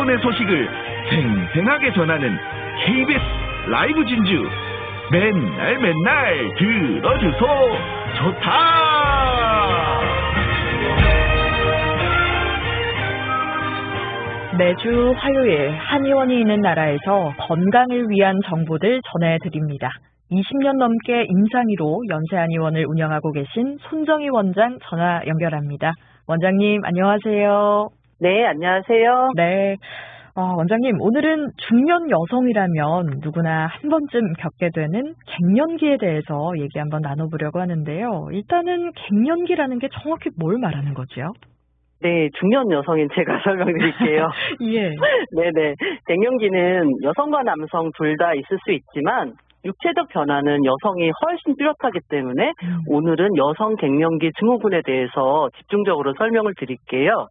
언론의 소식을 생생하게 전하는 KBS 라이브 진주. 맨날 들어주소. 좋다. 매주 화요일 한의원이 있는 나라에서 건강을 위한 정보들 전해드립니다. 20년 넘게 임상의로 연세한의원을 운영하고 계신 손정희 원장 전화 연결합니다. 원장님 안녕하세요. 네, 안녕하세요. 네, 원장님 오늘은 중년 여성이라면 누구나 한 번쯤 겪게 되는 갱년기에 대해서 얘기 한번 나눠보려고 하는데요. 일단은 갱년기라는 게 정확히 뭘 말하는 거죠? 네, 중년 여성인 제가 설명드릴게요. 예. 네네. 갱년기는 여성과 남성 둘 다 있을 수 있지만 육체적 변화는 여성이 훨씬 뚜렷하기 때문에 오늘은 여성 갱년기 증후군에 대해서 집중적으로 설명을 드릴게요.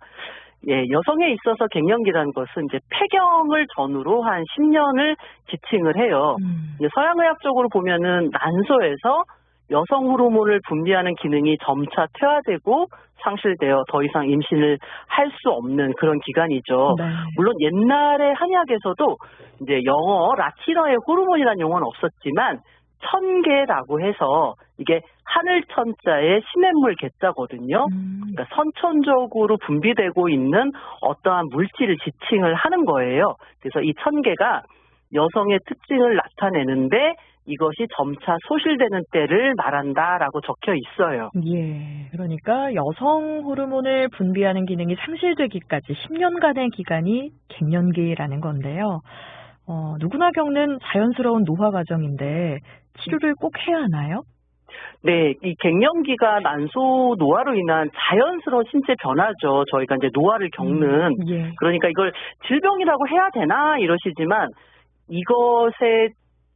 예, 여성에 있어서 갱년기라는 것은 이제 폐경을 전후로 한 10년을 지칭을 해요. 이제 서양의학적으로 보면은 난소에서 여성 호르몬을 분비하는 기능이 점차 퇴화되고 상실되어 더 이상 임신을 할 수 없는 그런 기간이죠. 네. 물론 옛날에 한의학에서도 이제 영어 라틴어에 호르몬이라는 용어는 없었지만 천계라고 해서 이게 하늘천자에 심해물 개자거든요. 그러니까 선천적으로 분비되고 있는 어떠한 물질을 지칭을 하는 거예요. 그래서 이 천계가 여성의 특징을 나타내는데 이것이 점차 소실되는 때를 말한다라고 적혀 있어요. 예, 그러니까 여성 호르몬을 분비하는 기능이 상실되기까지 10년간의 기간이 갱년기라는 건데요. 누구나 겪는 자연스러운 노화 과정인데 치료를 꼭 해야 하나요? 네, 이 갱년기가 난소 노화로 인한 자연스러운 신체 변화죠. 저희가 이제 노화를 겪는. 예. 그러니까 이걸 질병이라고 해야 되나 이러시지만 이것의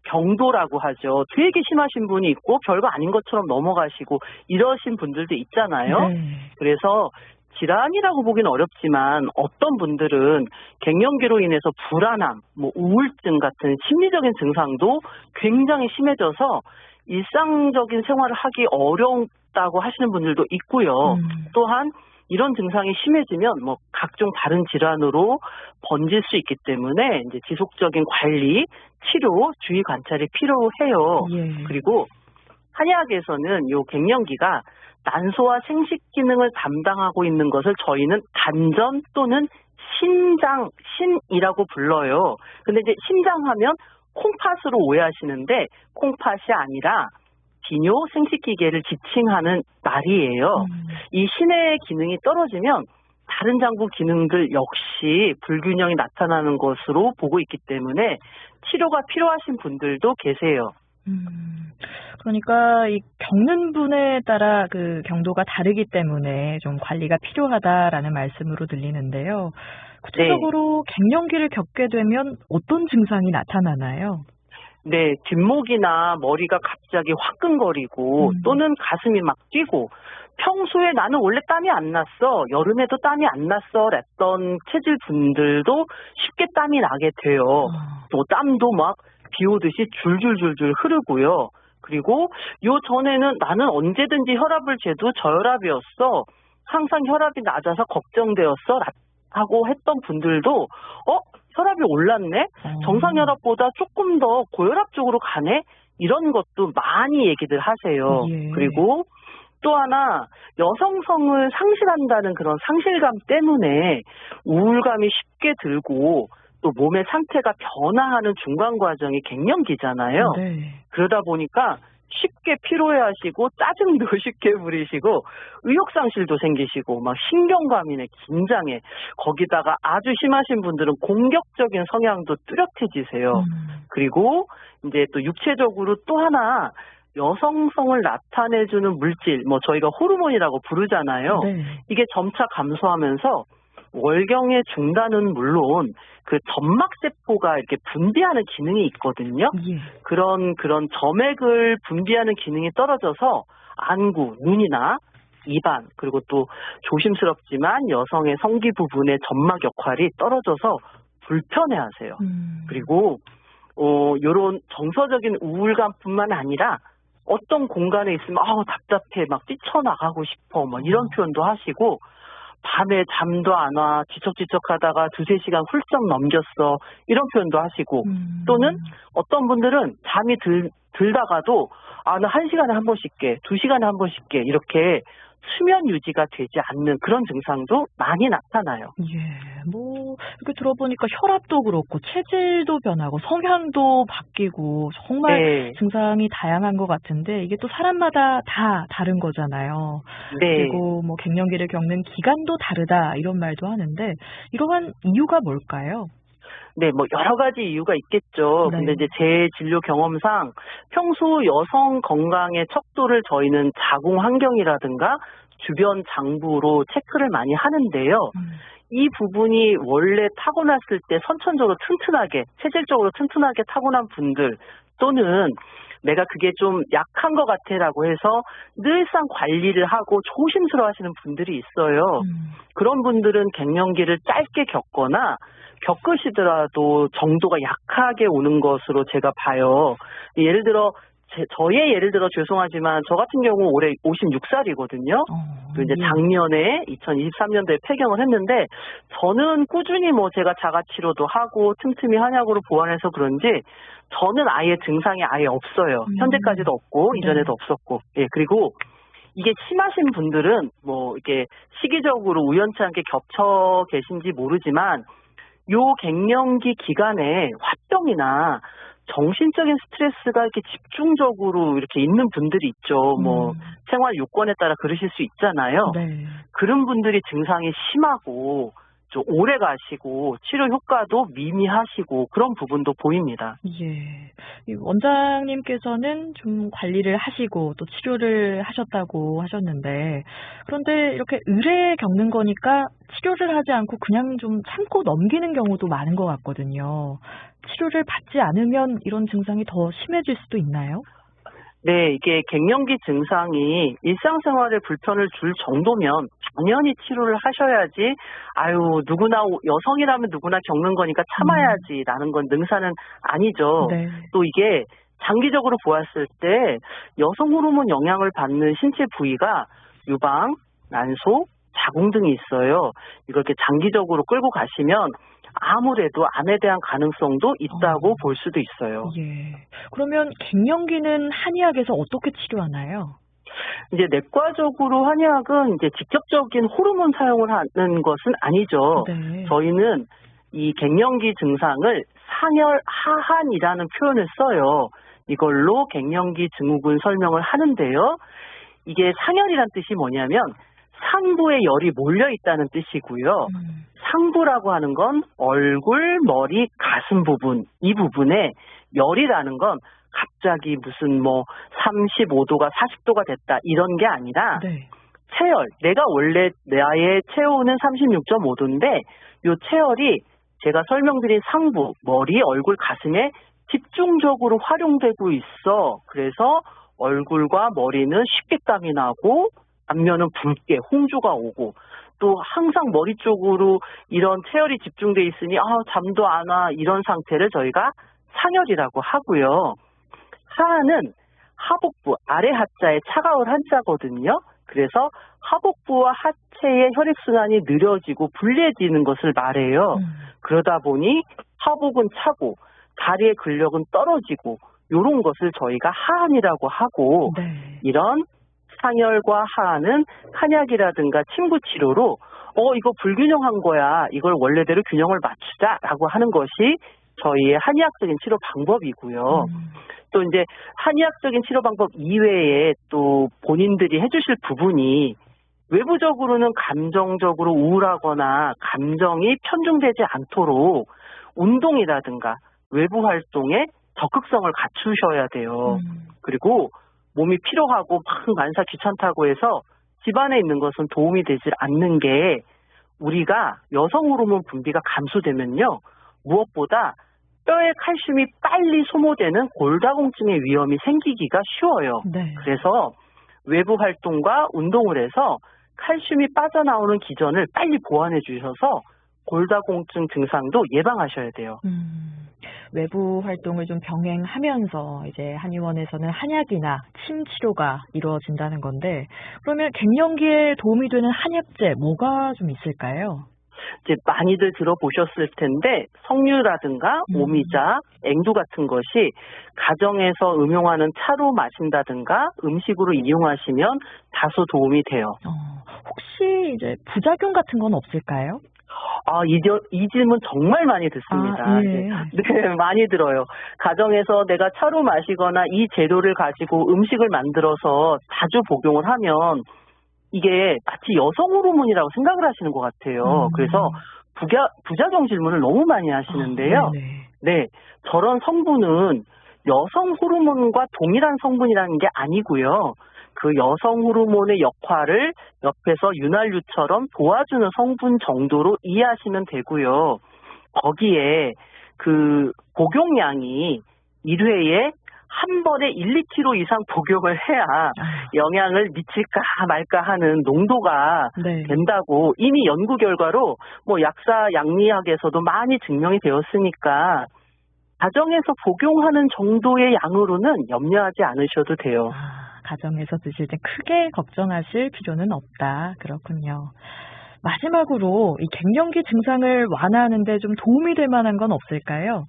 경도라고 하죠. 되게 심하신 분이 있고 별거 아닌 것처럼 넘어가시고 이러신 분들도 있잖아요. 네. 그래서 질환이라고 보기는 어렵지만 어떤 분들은 갱년기로 인해서 불안함, 우울증 같은 심리적인 증상도 굉장히 심해져서 일상적인 생활을 하기 어렵다고 하시는 분들도 있고요. 또한 이런 증상이 심해지면 각종 다른 질환으로 번질 수 있기 때문에 이제 지속적인 관리, 치료, 주의 관찰이 필요해요. 예. 그리고 한의학에서는 이 갱년기가 난소와 생식 기능을 담당하고 있는 것을 저희는 간전 또는 신이라고 불러요. 근데 이제 신장하면 콩팥으로 오해하시는데 콩팥이 아니라 기뇨 생식기계를 지칭하는 말이에요. 이 신의 기능이 떨어지면 다른 장부 기능들 역시 불균형이 나타나는 것으로 보고 있기 때문에 치료가 필요하신 분들도 계세요. 그러니까 이 겪는 분에 따라 그 경도가 다르기 때문에 좀 관리가 필요하다라는 말씀으로 들리는데요. 구체적으로 갱년기를 겪게 되면 어떤 증상이 나타나나요? 네, 뒷목이나 머리가 갑자기 화끈거리고 또는 가슴이 막 뛰고 평소에 나는 원래 땀이 안 났어, 여름에도 땀이 안 났어 랬던 체질 분들도 쉽게 땀이 나게 돼요. 또 땀도 막 비 오듯이 줄줄줄줄 흐르고요. 그리고 요 전에는 나는 언제든지 혈압을 재도 저혈압이었어, 항상 혈압이 낮아서 걱정되었어 하고 했던 분들도 혈압이 올랐네? 정상 혈압보다 조금 더 고혈압 쪽으로 가네? 이런 것도 많이 얘기들 하세요. 예. 그리고 또 하나 여성성을 상실한다는 그런 상실감 때문에 우울감이 쉽게 들고 또 몸의 상태가 변화하는 중간 과정이 갱년기잖아요. 네. 그러다 보니까 쉽게 피로해하시고 짜증도 쉽게 부리시고 의욕상실도 생기시고 막 신경과민에 긴장해, 거기다가 아주 심하신 분들은 공격적인 성향도 뚜렷해지세요. 그리고 이제 또 육체적으로 또 하나 여성성을 나타내주는 물질, 저희가 호르몬이라고 부르잖아요. 네. 이게 점차 감소하면서 월경의 중단은 물론 그 점막세포가 이렇게 분비하는 기능이 있거든요. 예. 그런 점액을 분비하는 기능이 떨어져서 안구, 눈이나 입안, 그리고 또 조심스럽지만 여성의 성기 부분의 점막 역할이 떨어져서 불편해하세요. 그리고 요런 정서적인 우울감뿐만 아니라 어떤 공간에 있으면 답답해, 막 뛰쳐나가고 싶어, 이런 표현도 하시고 밤에 잠도 안 와, 지척지척하다가 2-3시간 훌쩍 넘겼어. 이런 표현도 하시고, 또는 어떤 분들은 잠이 들다가도, 아, 나 1시간에 한 번씩 깨, 2시간에 한 번씩 깨, 이렇게 수면 유지가 되지 않는 그런 증상도 많이 나타나요. 예, 뭐, 이렇게 들어보니까 혈압도 그렇고, 체질도 변하고, 성향도 바뀌고, 정말 네. 증상이 다양한 것 같은데, 이게 또 사람마다 다 다른 거잖아요. 네. 그리고 뭐 갱년기를 겪는 기간도 다르다, 이런 말도 하는데, 이러한 이유가 뭘까요? 네, 뭐 여러 가지 이유가 있겠죠. 네. 근데 이제 제 진료 경험상 평소 여성 건강의 척도를 저희는 자궁 환경이라든가 주변 장부로 체크를 많이 하는데요. 이 부분이 원래 타고났을 때 선천적으로 튼튼하게, 체질적으로 튼튼하게 타고난 분들, 또는 내가 그게 좀 약한 것 같아라고 해서 늘상 관리를 하고 조심스러워 하시는 분들이 있어요. 그런 분들은 갱년기를 짧게 겪거나 겪으시더라도 정도가 약하게 오는 것으로 제가 봐요. 예를 들어 예를 들어 죄송하지만 저 같은 경우 올해 56살이거든요. 또 이제 예. 작년에 2023년도에 폐경을 했는데, 저는 꾸준히 뭐 제가 자가 치료도 하고 틈틈이 한약으로 보완해서 그런지 저는 아예 증상이 아예 없어요. 현재까지도 없고 네. 이전에도 없었고. 예, 그리고 이게 심하신 분들은 뭐 이게 시기적으로 우연치 않게 겹쳐 계신지 모르지만, 요 갱년기 기간에 화병이나 정신적인 스트레스가 이렇게 집중적으로 이렇게 있는 분들이 있죠. 뭐 생활 요건에 따라 그러실 수 있잖아요. 네. 그런 분들이 증상이 심하고 좀 오래 가시고 치료 효과도 미미하시고 그런 부분도 보입니다. 예. 이 원장님께서는 좀 관리를 하시고 또 치료를 하셨다고 하셨는데, 그런데 이렇게 의뢰에 겪는 거니까 치료를 하지 않고 그냥 좀 참고 넘기는 경우도 많은 것 같거든요. 치료를 받지 않으면 이런 증상이 더 심해질 수도 있나요? 네, 이게 갱년기 증상이 일상생활에 불편을 줄 정도면 당연히 치료를 하셔야지, 아유, 누구나, 여성이라면 누구나 겪는 거니까 참아야지라는 건 능사는 아니죠. 네. 또 이게 장기적으로 보았을 때 여성 호르몬 영향을 받는 신체 부위가 유방, 난소, 자궁 등이 있어요. 이걸 이렇게 장기적으로 끌고 가시면 아무래도 암에 대한 가능성도 있다고 볼 수도 있어요. 예. 그러면 갱년기는 한의학에서 어떻게 치료하나요? 이제 내과적으로 한의학은 이제 직접적인 호르몬 사용을 하는 것은 아니죠. 네. 저희는 이 갱년기 증상을 상열 하한이라는 표현을 써요. 이걸로 갱년기 증후군 설명을 하는데요. 이게 상열이란 뜻이 뭐냐면 상부에 열이 몰려 있다는 뜻이고요. 상부라고 하는 건 얼굴, 머리, 가슴 부분, 이 부분에 열이라는 건 갑자기 무슨 뭐 35도가 40도가 됐다 이런 게 아니라 네. 체열, 내가 원래 나의 체온은 36.5도인데 요 체열이 제가 설명드린 상부, 머리, 얼굴, 가슴에 집중적으로 활용되고 있어. 그래서 얼굴과 머리는 쉽게 땀이 나고 안면은 붉게 홍조가 오고, 또 항상 머리 쪽으로 이런 체열이 집중돼 있으니 잠도 안 와, 이런 상태를 저희가 상열이라고 하고요. 하한은 하복부 아래 하자에 차가울 한자거든요. 그래서 하복부와 하체의 혈액순환이 느려지고 불리해지는 것을 말해요. 그러다 보니 하복은 차고 다리의 근력은 떨어지고 이런 것을 저희가 하한이라고 하고, 네. 이런 상열과 하한은 한약이라든가 침구 치료로 이거 불균형한 거야, 이걸 원래대로 균형을 맞추자라고 하는 것이 저희의 한의학적인 치료 방법이고요. 또 이제 한의학적인 치료 방법 이외에 또 본인들이 해주실 부분이, 외부적으로는 감정적으로 우울하거나 감정이 편중되지 않도록 운동이라든가 외부 활동에 적극성을 갖추셔야 돼요. 그리고 몸이 피로하고 막 만사 귀찮다고 해서 집안에 있는 것은 도움이 되지 않는 게, 우리가 여성 호르몬 분비가 감소되면요, 무엇보다 뼈의 칼슘이 빨리 소모되는 골다공증의 위험이 생기기가 쉬워요. 네. 그래서 외부 활동과 운동을 해서 칼슘이 빠져나오는 기전을 빨리 보완해 주셔서 골다공증 증상도 예방하셔야 돼요. 외부 활동을 좀 병행하면서 이제 한의원에서는 한약이나 침 치료가 이루어진다는 건데 그러면 갱년기에 도움이 되는 한약재 뭐가 좀 있을까요? 이제 많이들 들어보셨을 텐데 석류라든가 오미자, 앵두 같은 것이 가정에서 음용하는 차로 마신다든가 음식으로 이용하시면 다소 도움이 돼요. 혹시 이제 부작용 같은 건 없을까요? 이 질문 정말 많이 듣습니다. 예. 네, 많이 들어요. 가정에서 내가 차로 마시거나 이 재료를 가지고 음식을 만들어서 자주 복용을 하면 이게 마치 여성 호르몬이라고 생각을 하시는 것 같아요. 그래서 부작용 질문을 너무 많이 하시는데요. 네, 저런 성분은 여성 호르몬과 동일한 성분이라는 게 아니고요. 그 여성 호르몬의 역할을 옆에서 윤활유처럼 도와주는 성분 정도로 이해하시면 되고요. 거기에 그 복용량이 1회에 한 번에 1리터 이상 복용을 해야 영향을 미칠까 말까 하는 농도가 된다고 이미 연구 결과로 뭐 약사 양리학에서도 많이 증명이 되었으니까 가정에서 복용하는 정도의 양으로는 염려하지 않으셔도 돼요. 가정에서 드실 때 크게 걱정하실 필요는 없다. 그렇군요. 마지막으로 이 갱년기 증상을 완화하는 데 좀 도움이 될 만한 건 없을까요?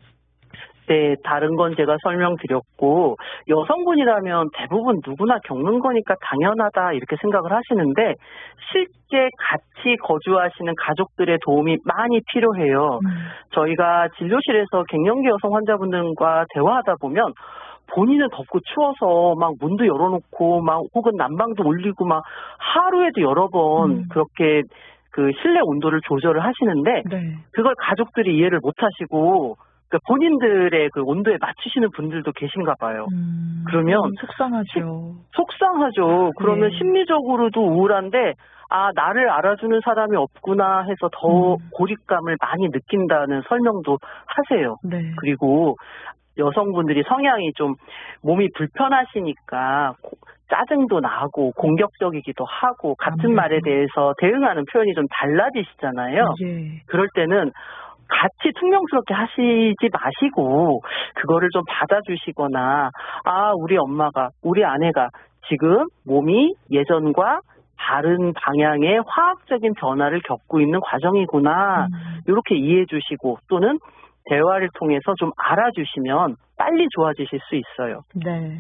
네, 다른 건 제가 설명드렸고 여성분이라면 대부분 누구나 겪는 거니까 당연하다 이렇게 생각을 하시는데 실제 같이 거주하시는 가족들의 도움이 많이 필요해요. 저희가 진료실에서 갱년기 여성 환자분들과 대화하다 보면 본인은 덥고 추워서 막 문도 열어놓고 막 혹은 난방도 올리고 막 하루에도 여러 번 그렇게 그 실내 온도를 조절을 하시는데 그걸 가족들이 이해를 못 하시고 그러니까 본인들의 그 온도에 맞추시는 분들도 계신가 봐요. 그러면 속상하죠. 그러면 심리적으로도 우울한데 나를 알아주는 사람이 없구나 해서 더 고립감을 많이 느낀다는 설명도 하세요. 그리고 여성분들이 성향이 좀 몸이 불편하시니까 짜증도 나고 공격적이기도 하고 같은 말에 대해서 대응하는 표현이 좀 달라지시잖아요. 그럴 때는 같이 퉁명스럽게 하시지 마시고 그거를 좀 받아주시거나 우리 엄마가 우리 아내가 지금 몸이 예전과 다른 방향의 화학적인 변화를 겪고 있는 과정이구나 이렇게 이해해 주시고 또는 대화를 통해서 좀 알아주시면 빨리 좋아지실 수 있어요. 네,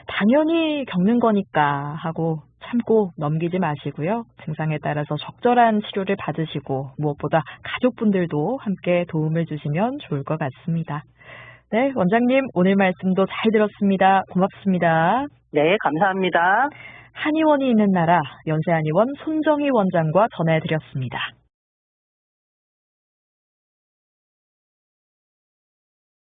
당연히 겪는 거니까 하고 참고 넘기지 마시고요. 증상에 따라서 적절한 치료를 받으시고 무엇보다 가족분들도 함께 도움을 주시면 좋을 것 같습니다. 네, 원장님 오늘 말씀도 잘 들었습니다. 고맙습니다. 네, 감사합니다. 한의원이 있는 나라 연세한의원 손정희 원장과 전해드렸습니다.